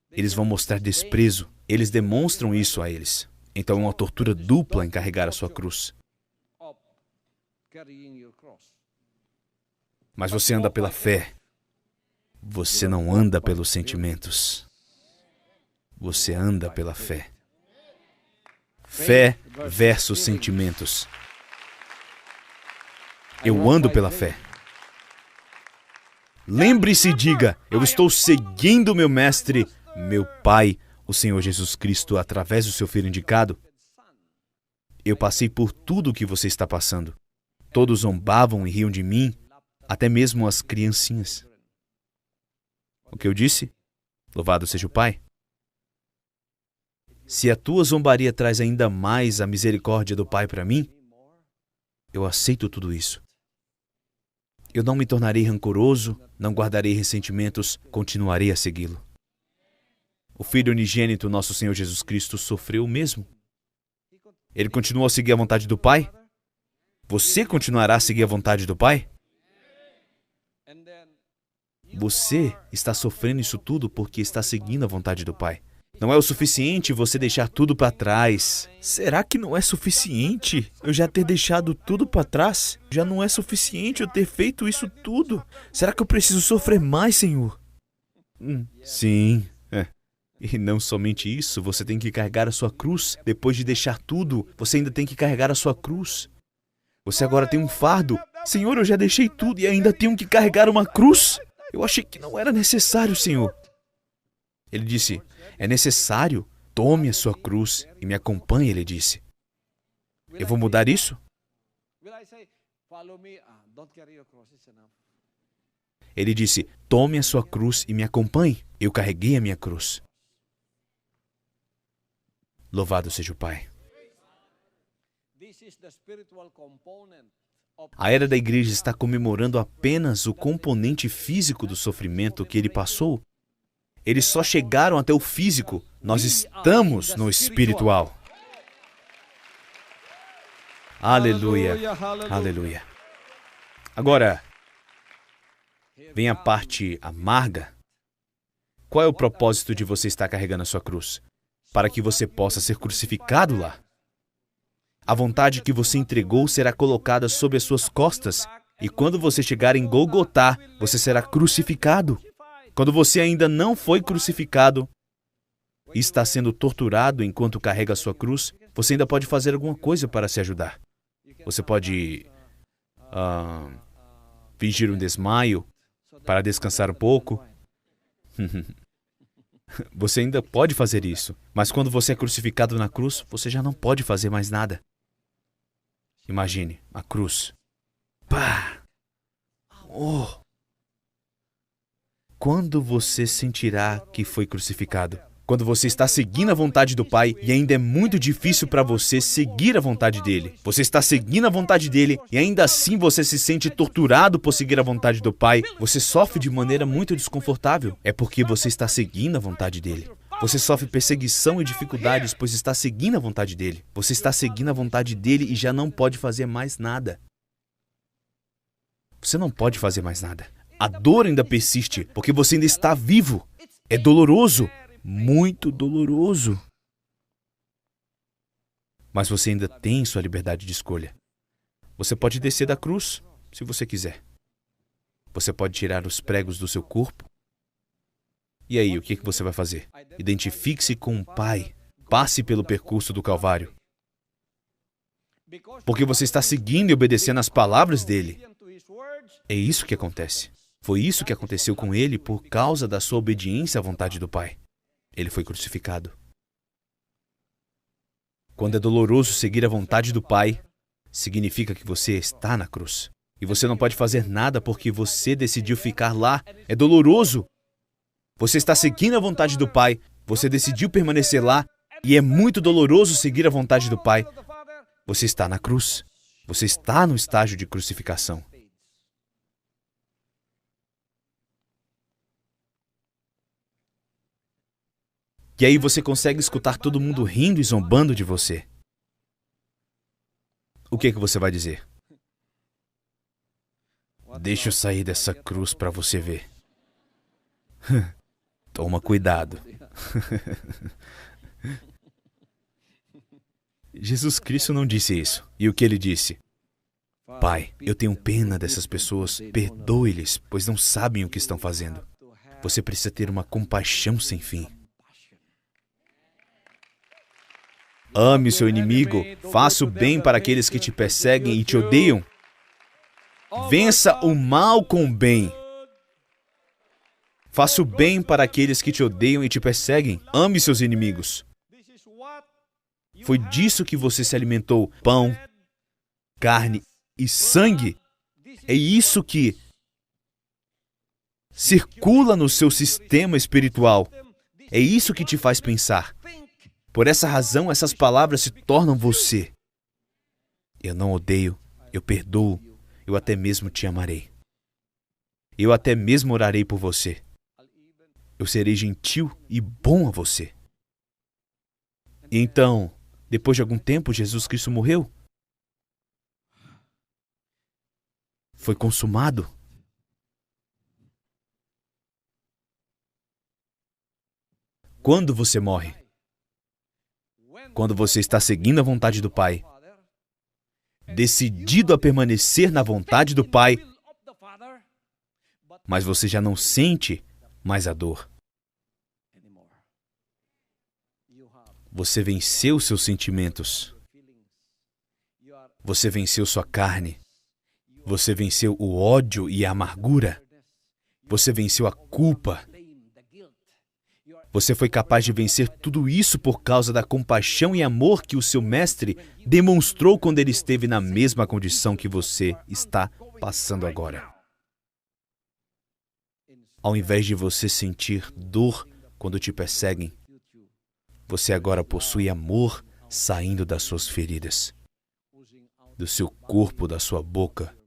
eles vão mostrar desprezo. Eles demonstram isso a eles. Então é uma tortura dupla em carregar a sua cruz. Mas você anda pela fé. Você não anda pelos sentimentos. Você anda pela fé. Fé versus sentimentos. Eu ando pela fé. Lembre-se e diga, eu estou seguindo meu mestre, meu Pai, o Senhor Jesus Cristo, através do seu Filho indicado. Eu passei por tudo o que você está passando. Todos zombavam e riam de mim, até mesmo as criancinhas. O que eu disse? Louvado seja o Pai. Se a tua zombaria traz ainda mais a misericórdia do Pai para mim, eu aceito tudo isso. Eu não me tornarei rancoroso, não guardarei ressentimentos, continuarei a segui-lo. O Filho unigênito, nosso Senhor Jesus Cristo, sofreu o mesmo. Ele continuou a seguir a vontade do Pai? Você continuará a seguir a vontade do Pai? Você está sofrendo isso tudo porque está seguindo a vontade do Pai. Não é o suficiente você deixar tudo para trás. Será que não é suficiente eu já ter deixado tudo para trás? Já não é suficiente eu ter feito isso tudo? Será que eu preciso sofrer mais, Senhor? Sim. E não somente isso, você tem que carregar a sua cruz. Depois de deixar tudo, você ainda tem que carregar a sua cruz. Você agora tem um fardo. Senhor, eu já deixei tudo e ainda tenho que carregar uma cruz? Eu achei que não era necessário, Senhor. Ele disse, é necessário, tome a sua cruz e me acompanhe, ele disse. Eu vou mudar isso? Ele disse, tome a sua cruz e me acompanhe. Eu carreguei a minha cruz. Louvado seja o Pai. A era da igreja está comemorando apenas o componente físico do sofrimento que ele passou. Eles só chegaram até o físico. Nós estamos no espiritual. Aleluia. Aleluia. Agora, vem a parte amarga. Qual é o propósito de você estar carregando a sua cruz? Para que você possa ser crucificado lá. A vontade que você entregou será colocada sobre as suas costas. E quando você chegar em Golgotá, você será crucificado. Quando você ainda não foi crucificado e está sendo torturado enquanto carrega a sua cruz, você ainda pode fazer alguma coisa para se ajudar. Você pode fingir um desmaio para descansar um pouco. Você ainda pode fazer isso, mas quando você é crucificado na cruz, você já não pode fazer mais nada. Imagine, a cruz. Pá! Oh! Quando você sentirá que foi crucificado? Quando você está seguindo a vontade do Pai e ainda é muito difícil para você seguir a vontade dele. Você está seguindo a vontade dele e ainda assim você se sente torturado por seguir a vontade do Pai. Você sofre de maneira muito desconfortável. É porque você está seguindo a vontade dele. Você sofre perseguição e dificuldades, pois está seguindo a vontade dele. Você está seguindo a vontade dele e já não pode fazer mais nada. Você não pode fazer mais nada. A dor ainda persiste, porque você ainda está vivo. É doloroso, muito doloroso. Mas você ainda tem sua liberdade de escolha. Você pode descer da cruz, se você quiser. Você pode tirar os pregos do seu corpo. E aí, o que você vai fazer? Identifique-se com o Pai. Passe pelo percurso do Calvário. Porque você está seguindo e obedecendo às palavras dele. É isso que acontece. Foi isso que aconteceu com ele por causa da sua obediência à vontade do Pai. Ele foi crucificado. Quando é doloroso seguir a vontade do Pai, significa que você está na cruz. E você não pode fazer nada porque você decidiu ficar lá. É doloroso. Você está seguindo a vontade do Pai, você decidiu permanecer lá, e é muito doloroso seguir a vontade do Pai. Você está na cruz. Você está no estágio de crucificação. E aí você consegue escutar todo mundo rindo e zombando de você. O que você vai dizer? Deixa eu sair dessa cruz para você ver. Toma cuidado. Jesus Cristo não disse isso. E o que ele disse? Pai, eu tenho pena dessas pessoas. Perdoe-lhes, pois não sabem o que estão fazendo. Você precisa ter uma compaixão sem fim. Ame o seu inimigo, faça o bem para aqueles que te perseguem e te odeiam. Vença o mal com o bem. Faça o bem para aqueles que te odeiam e te perseguem. Ame seus inimigos. Foi disso que você se alimentou: pão, carne e sangue. É isso que circula no seu sistema espiritual. É isso que te faz pensar. Por essa razão, essas palavras se tornam você. Eu não odeio, eu perdoo, eu até mesmo te amarei. Eu até mesmo orarei por você. Eu serei gentil e bom a você. E então, depois de algum tempo, Jesus Cristo morreu. Foi consumado. Quando você morre? Quando você está seguindo a vontade do Pai, decidido a permanecer na vontade do Pai, mas você já não sente mais a dor. Você venceu seus sentimentos. Você venceu sua carne. Você venceu o ódio e a amargura. Você venceu a culpa. Você foi capaz de vencer tudo isso por causa da compaixão e amor que o seu mestre demonstrou quando ele esteve na mesma condição que você está passando agora. Ao invés de você sentir dor quando te perseguem, você agora possui amor saindo das suas feridas, do seu corpo, da sua boca.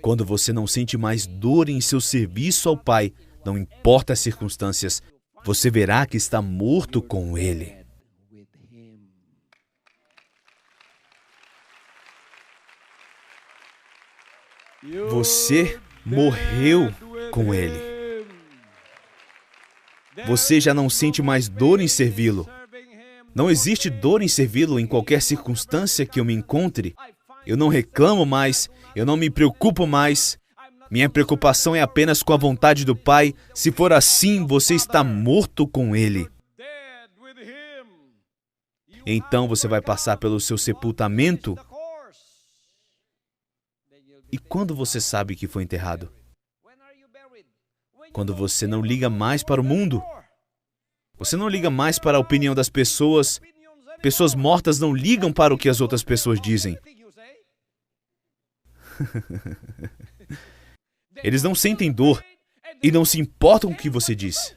Quando você não sente mais dor em seu serviço ao Pai, não importa as circunstâncias, você verá que está morto com Ele. Você morreu com Ele. Você já não sente mais dor em servi-lo. Não existe dor em servi-lo em qualquer circunstância que eu me encontre. Eu não reclamo mais, eu não me preocupo mais. Minha preocupação é apenas com a vontade do Pai. Se for assim, você está morto com Ele. Então você vai passar pelo seu sepultamento E quando você sabe que foi enterrado? Quando você não liga mais para o mundo. Você não liga mais para a opinião das pessoas. Pessoas mortas não ligam para o que as outras pessoas dizem. Eles não sentem dor e não se importam com o que você diz.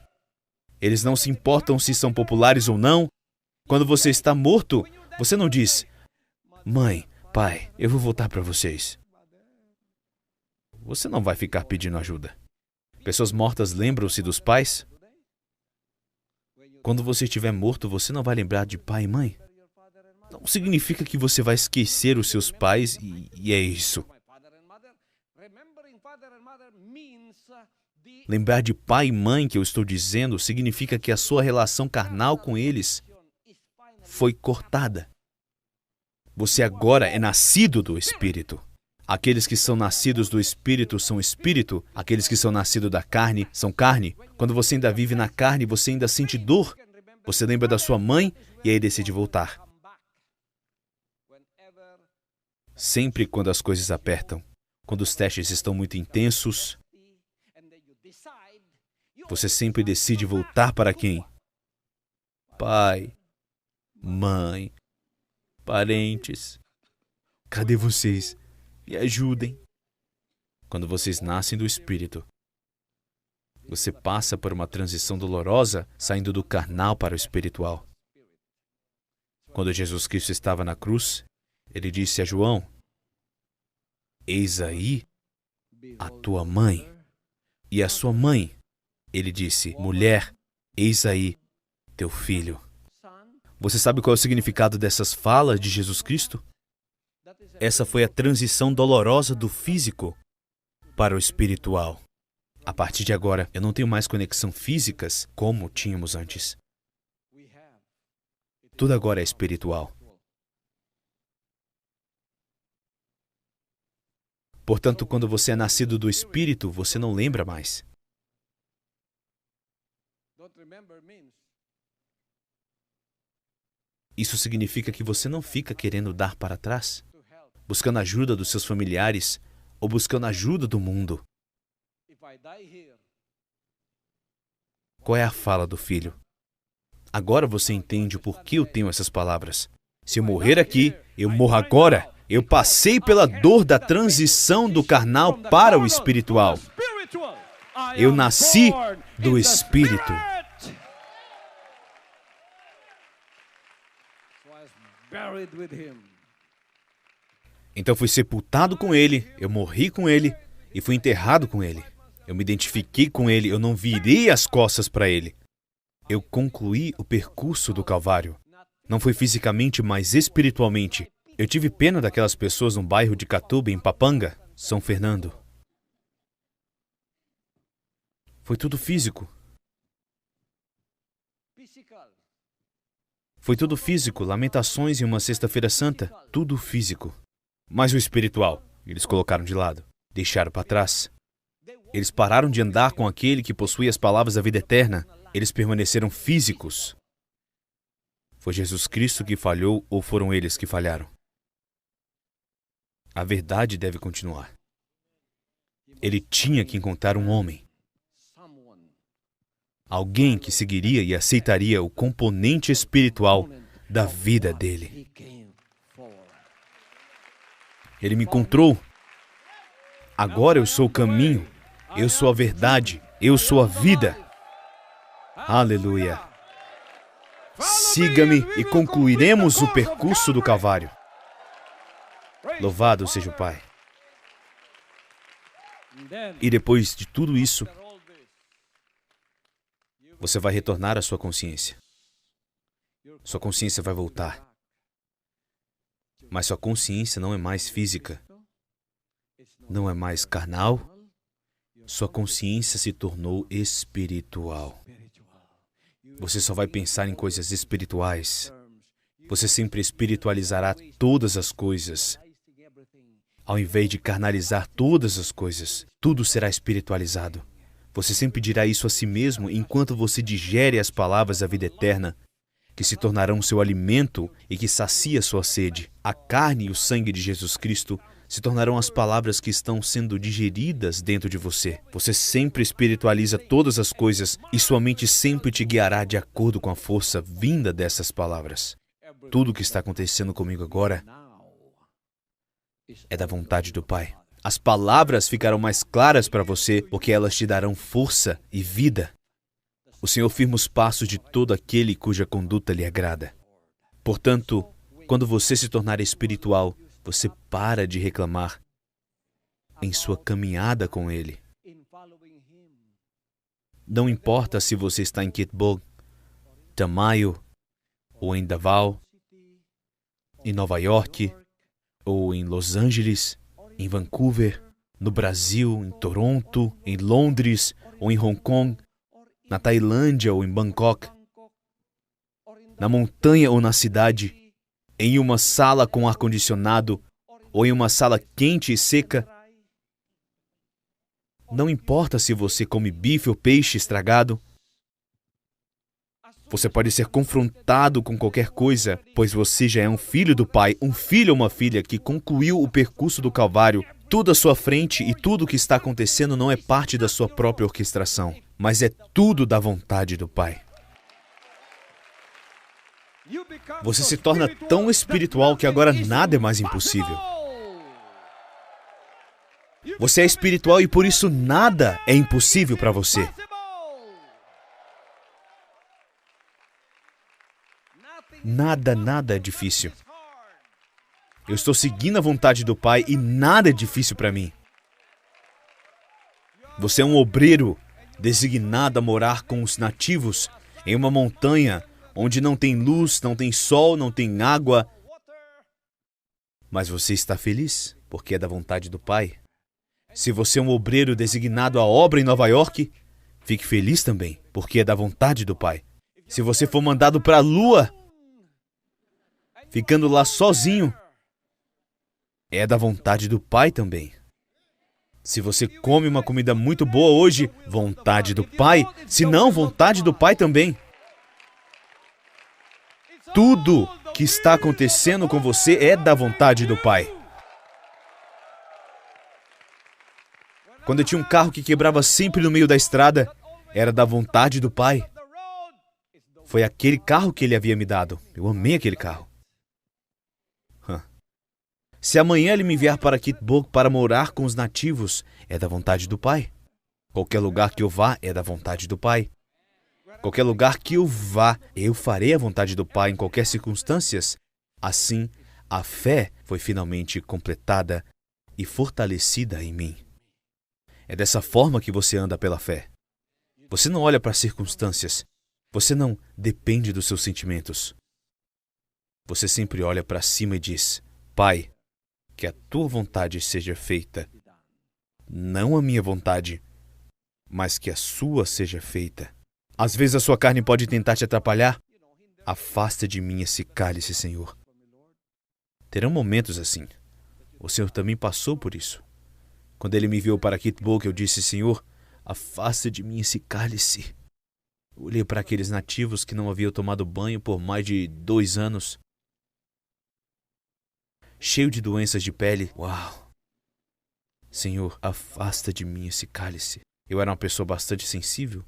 Eles não se importam se são populares ou não. Quando você está morto, você não diz: mãe, pai, eu vou voltar para vocês. Você não vai ficar pedindo ajuda. Pessoas mortas lembram-se dos pais? Quando você estiver morto, você não vai lembrar de pai e mãe? Não significa que você vai esquecer os seus pais e é isso. Lembrar de pai e mãe, que eu estou dizendo, significa que a sua relação carnal com eles foi cortada. Você agora é nascido do Espírito. Aqueles que são nascidos do Espírito são Espírito. Aqueles que são nascidos da carne são carne. Quando você ainda vive na carne, você ainda sente dor. Você lembra da sua mãe e aí decide voltar. Sempre quando as coisas apertam, quando os testes estão muito intensos, você sempre decide voltar para quem? Pai, mãe, parentes. Cadê vocês? Me ajudem. Quando vocês nascem do Espírito, você passa por uma transição dolorosa, saindo do carnal para o espiritual. Quando Jesus Cristo estava na cruz, ele disse a João: eis aí a tua mãe. E a sua mãe, ele disse: mulher, eis aí teu filho. Você sabe qual é o significado dessas falas de Jesus Cristo? Essa foi a transição dolorosa do físico para o espiritual. A partir de agora, eu não tenho mais conexão físicas como tínhamos antes. Tudo agora é espiritual. Portanto, quando você é nascido do Espírito, você não lembra mais. Isso significa que você não fica querendo dar para trás, buscando ajuda dos seus familiares ou buscando ajuda do mundo. Qual é a fala do filho? Agora você entende o porquê eu tenho essas palavras. Se eu morrer aqui, eu morro agora. Eu passei pela dor da transição do carnal para o espiritual. Eu nasci do Espírito. Então fui sepultado com ele, eu morri com ele e fui enterrado com ele. Eu me identifiquei com ele, eu não virei as costas para ele. Eu concluí o percurso do Calvário. Não foi fisicamente, mas espiritualmente. Eu tive pena daquelas pessoas no bairro de Catuba, em Papanga, São Fernando. Foi tudo físico. Foi tudo físico, lamentações em uma sexta-feira santa, tudo físico. Mas o espiritual, eles colocaram de lado, deixaram para trás. Eles pararam de andar com aquele que possui as palavras da vida eterna. Eles permaneceram físicos. Foi Jesus Cristo que falhou ou foram eles que falharam? A verdade deve continuar. Ele tinha que encontrar um homem. Alguém que seguiria e aceitaria o componente espiritual da vida dele. Ele me encontrou. Agora eu sou o caminho, eu sou a verdade, eu sou a vida. Aleluia. Siga-me e concluiremos o percurso do Calvário. Louvado seja o Pai. E depois de tudo isso, você vai retornar à sua consciência. Sua consciência vai voltar. Mas sua consciência não é mais física. Não é mais carnal. Sua consciência se tornou espiritual. Você só vai pensar em coisas espirituais. Você sempre espiritualizará todas as coisas. Ao invés de carnalizar todas as coisas, tudo será espiritualizado. Você sempre dirá isso a si mesmo enquanto você digere as palavras da vida eterna que se tornarão seu alimento e que sacia sua sede. A carne e o sangue de Jesus Cristo se tornarão as palavras que estão sendo digeridas dentro de você. Você sempre espiritualiza todas as coisas e sua mente sempre te guiará de acordo com a força vinda dessas palavras. Tudo o que está acontecendo comigo agora é da vontade do Pai. As palavras ficarão mais claras para você porque elas te darão força e vida. O Senhor firma os passos de todo aquele cuja conduta lhe agrada. Portanto, quando você se tornar espiritual, você para de reclamar em sua caminhada com Ele. Não importa se você está em Kitburg, Tamayo, ou em Davao, em Nova York, ou em Los Angeles, em Vancouver, no Brasil, em Toronto, em Londres, ou em Hong Kong, na Tailândia ou em Bangkok, na montanha ou na cidade, em uma sala com ar-condicionado ou em uma sala quente e seca. Não importa se você come bife ou peixe estragado. Você pode ser confrontado com qualquer coisa, pois você já é um filho do Pai, um filho ou uma filha que concluiu o percurso do Calvário. Tudo à sua frente e tudo o que está acontecendo não é parte da sua própria orquestração, mas é tudo da vontade do Pai. Você se torna tão espiritual que agora nada é mais impossível. Você é espiritual e por isso nada é impossível para você. Nada é difícil. Eu estou seguindo a vontade do Pai e nada é difícil para mim. Você é um obreiro designado a morar com os nativos em uma montanha onde não tem luz, não tem sol, não tem água. Mas você está feliz porque é da vontade do Pai. Se você é um obreiro designado à obra em Nova York, fique feliz também porque é da vontade do Pai. Se você for mandado para a Lua, ficando lá sozinho, é da vontade do Pai também. Se você come uma comida muito boa hoje, vontade do Pai. Se não, vontade do Pai também. Tudo que está acontecendo com você é da vontade do Pai. Quando eu tinha um carro que quebrava sempre no meio da estrada, era da vontade do Pai. Foi aquele carro que Ele havia me dado. Eu amei aquele carro. Se amanhã Ele me enviar para Kitburg para morar com os nativos, é da vontade do Pai. Qualquer lugar que eu vá é da vontade do Pai. Qualquer lugar que eu vá, eu farei a vontade do Pai em qualquer circunstância. Assim, a fé foi finalmente completada e fortalecida em mim. É dessa forma que você anda pela fé. Você não olha para as circunstâncias. Você não depende dos seus sentimentos. Você sempre olha para cima e diz: Pai, que a tua vontade seja feita. Não a minha vontade, mas que a sua seja feita. Às vezes a sua carne pode tentar te atrapalhar. Afasta de mim esse cálice, Senhor. Terão momentos assim. O Senhor também passou por isso. Quando Ele me enviou para Kitburg, eu disse: Senhor, afasta de mim esse cálice. Eu olhei para aqueles nativos que não haviam tomado banho por mais de 2 anos. Cheio de doenças de pele. Uau! Senhor, afasta de mim esse cálice. Eu era uma pessoa bastante sensível.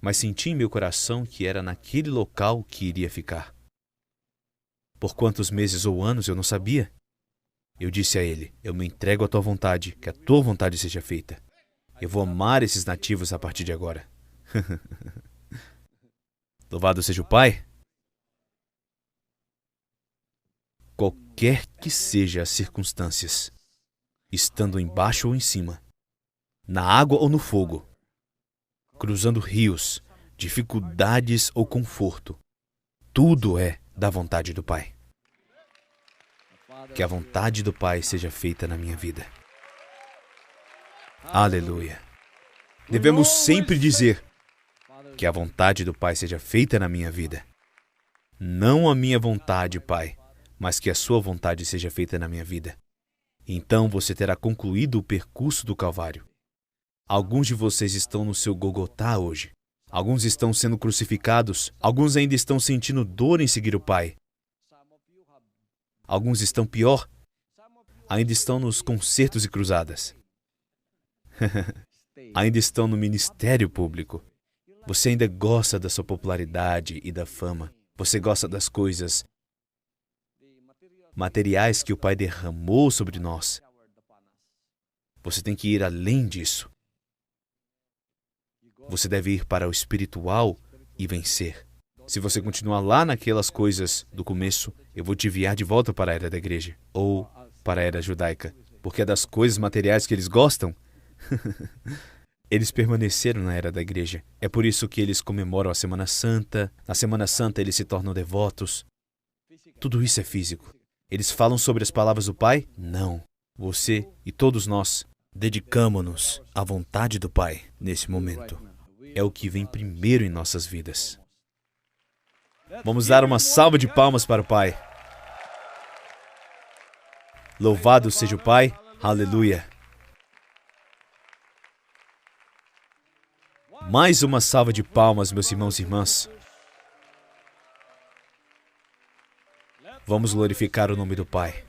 Mas senti em meu coração que era naquele local que iria ficar. Por quantos meses ou anos eu não sabia. Eu disse a Ele: eu me entrego à tua vontade, que a tua vontade seja feita. Eu vou amar esses nativos a partir de agora. Louvado seja o Pai. Qualquer que seja as circunstâncias, estando embaixo ou em cima, na água ou no fogo, cruzando rios, dificuldades ou conforto, tudo é da vontade do Pai. Que a vontade do Pai seja feita na minha vida. Aleluia. Devemos sempre dizer: que a vontade do Pai seja feita na minha vida. Não a minha vontade, Pai, mas que a sua vontade seja feita na minha vida. Então você terá concluído o percurso do Calvário. Alguns de vocês estão no seu Gogotá hoje. Alguns estão sendo crucificados. Alguns ainda estão sentindo dor em seguir o Pai. Alguns estão pior. Ainda estão nos concertos e cruzadas. Ainda estão no ministério público. Você ainda gosta da sua popularidade e da fama. Você gosta das coisas materiais que o Pai derramou sobre nós. Você tem que ir além disso. Você deve ir para o espiritual e vencer. Se você continuar lá naquelas coisas do começo, eu vou te enviar de volta para a era da igreja, ou para a era judaica, porque é das coisas materiais que eles gostam. Eles permaneceram na era da igreja. É por isso que eles comemoram a Semana Santa. Na Semana Santa eles se tornam devotos. Tudo isso é físico. Eles falam sobre as palavras do Pai? Não. Você e todos nós dedicamo-nos à vontade do Pai nesse momento. É o que vem primeiro em nossas vidas. Vamos dar uma salva de palmas para o Pai. Louvado seja o Pai. Aleluia. Mais uma salva de palmas, meus irmãos e irmãs. Vamos glorificar o nome do Pai.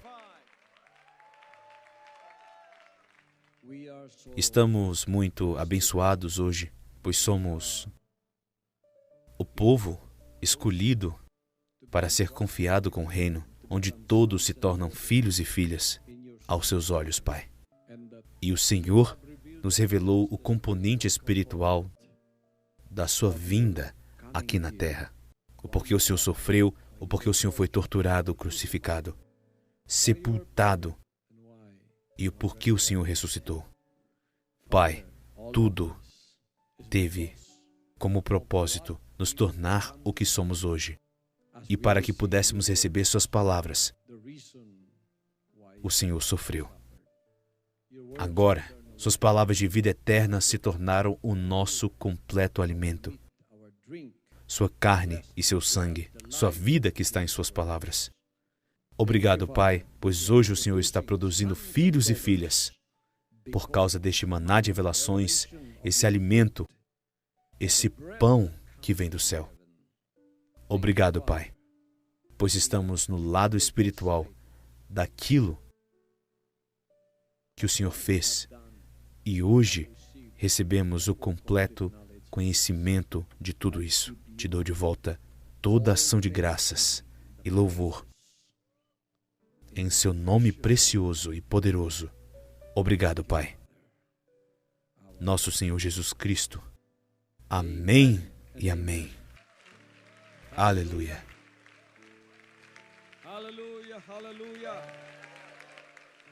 Estamos muito abençoados hoje, pois somos o povo escolhido para ser confiado com o reino, onde todos se tornam filhos e filhas aos seus olhos, Pai. E o Senhor nos revelou o componente espiritual da sua vinda aqui na terra. O porquê o Senhor sofreu, o porquê o Senhor foi torturado, crucificado, sepultado, e o porquê o Senhor ressuscitou. Pai, tudo teve como propósito nos tornar o que somos hoje. E para que pudéssemos receber suas palavras, o Senhor sofreu. Agora, suas palavras de vida eterna se tornaram o nosso completo alimento. Sua carne e seu sangue, sua vida que está em suas palavras. Obrigado, Pai, pois hoje o Senhor está produzindo filhos e filhas. Por causa deste maná de revelações, esse alimento, esse pão que vem do céu. Obrigado, Pai, pois estamos no lado espiritual daquilo que o Senhor fez. E hoje recebemos o completo conhecimento de tudo isso. Te dou de volta toda ação de graças e louvor. Em seu nome precioso e poderoso. Obrigado, Pai. Nosso Senhor Jesus Cristo. Amém e amém. Aleluia. Aleluia, aleluia.